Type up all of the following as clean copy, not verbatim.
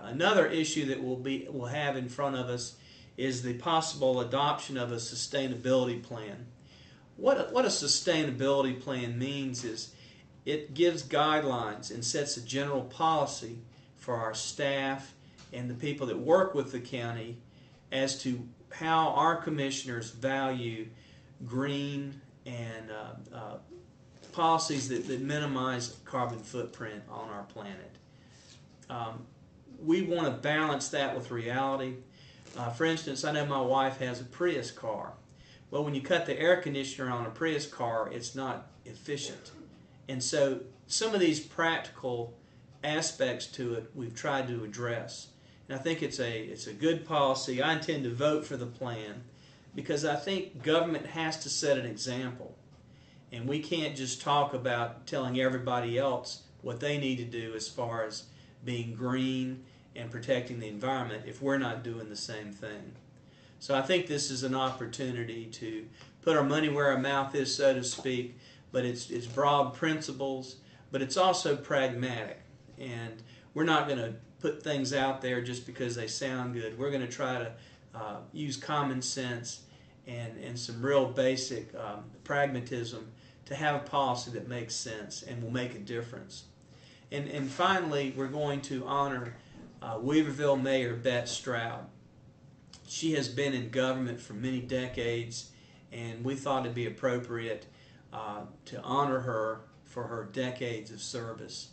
Another issue that we'll have in front of us is the possible adoption of a sustainability plan. What a sustainability plan means is it gives guidelines and sets a general policy for our staff and the people that work with the county as to how our commissioners value green and policies that minimize carbon footprint on our planet. We want to balance that with reality. For instance, I know my wife has a Prius car. Well, when you cut the air conditioner on a Prius car, it's not efficient. And so some of these practical aspects to it we've tried to address. And I think it's a good policy. I intend to vote for the plan because I think government has to set an example. And we can't just talk about telling everybody else what they need to do as far as being green and protecting the environment if we're not doing the same thing. So I think this is an opportunity to put our money where our mouth is, so to speak, but it's broad principles, but it's also pragmatic. And we're not going to put things out there just because they sound good. We're going to try to use common sense and some real basic pragmatism to have a policy that makes sense and will make a difference. And finally, we're going to honor Weaverville Mayor Beth Stroud. She has been in government for many decades, and we thought it'd be appropriate to honor her for her decades of service.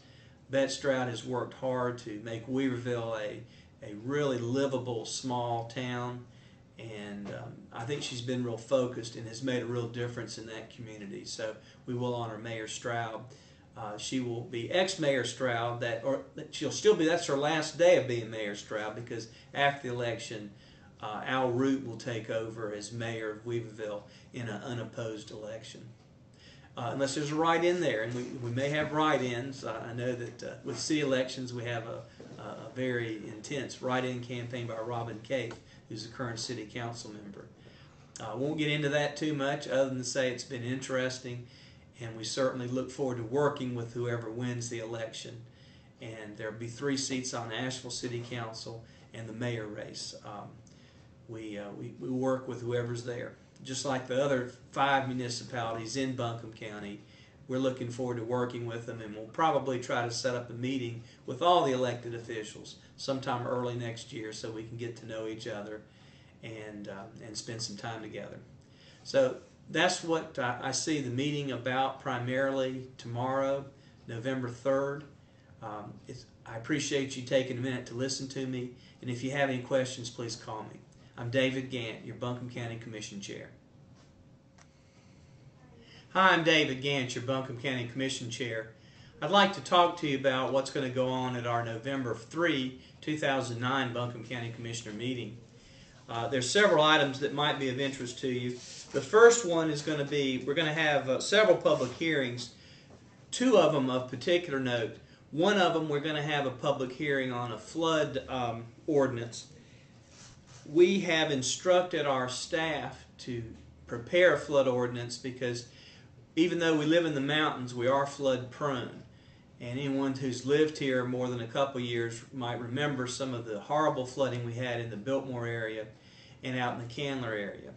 Beth Stroud has worked hard to make Weaverville a really livable small town, and I think she's been real focused and has made a real difference in that community. So we will honor Mayor Stroud. She will be ex-Mayor Stroud, she'll still be, that's her last day of being Mayor Stroud, because after the election, Al Root will take over as mayor of Weaverville in an unopposed election. Unless there's a write-in there, and we may have write-ins. I know that with city elections we have a very intense write-in campaign by Robin Cate, who's the current city council member. I won't get into that too much other than to say it's been interesting, and we certainly look forward to working with whoever wins the election. And there'll be 3 seats on Asheville City Council and the mayor race. We work with whoever's there. Just like the other 5 municipalities in Buncombe County, we're looking forward to working with them, and we'll probably try to set up a meeting with all the elected officials sometime early next year so we can get to know each other and spend some time together. So that's what I see the meeting about primarily tomorrow, November 3rd. I appreciate you taking a minute to listen to me, and if you have any questions, please call me. I'm David Gant, your Buncombe County Commission Chair. Hi, I'm David Gant, your Buncombe County Commission Chair. I'd like to talk to you about what's going to go on at our November 3, 2009 Buncombe County Commissioner meeting. There's several items that might be of interest to you. The first one is going to be, we're going to have several public hearings, 2 of them of particular note. One of them, we're going to have a public hearing on a flood ordinance. We have instructed our staff to prepare a flood ordinance because even though we live in the mountains, we are flood prone. And anyone who's lived here more than a couple years might remember some of the horrible flooding we had in the Biltmore area and out in the Candler area.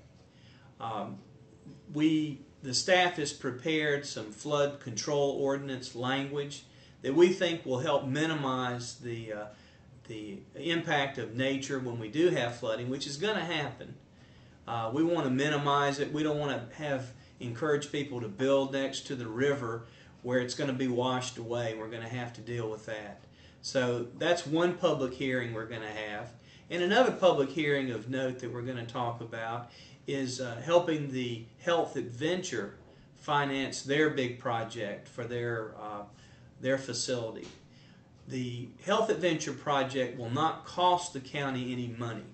The staff has prepared some flood control ordinance language that we think will help minimize the impact of nature when we do have flooding, which is going to happen. We want to minimize it. We don't want to encourage people to build next to the river where it's going to be washed away. We're going to have to deal with that. So that's one public hearing we're going to have. And another public hearing of note that we're going to talk about is helping the Health Adventure finance their big project for their facility. The Health Adventure project will not cost the county any money.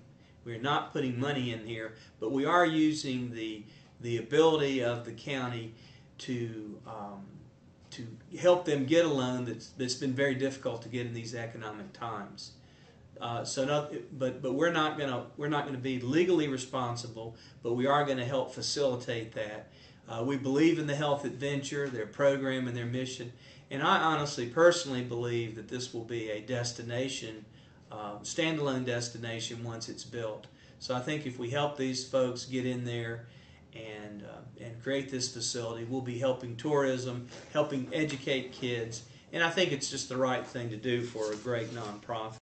We're not putting money in here, but we are using the ability of the county to help them get a loan that's been very difficult to get in these economic times. But we're not going to be legally responsible, but we are going to help facilitate that. We believe in the Health Adventure, their program and their mission, and I honestly, personally believe that this will be a destination standalone destination once it's built. So I think if we help these folks get in there and create this facility, we'll be helping tourism, helping educate kids, and I think it's just the right thing to do for a great nonprofit.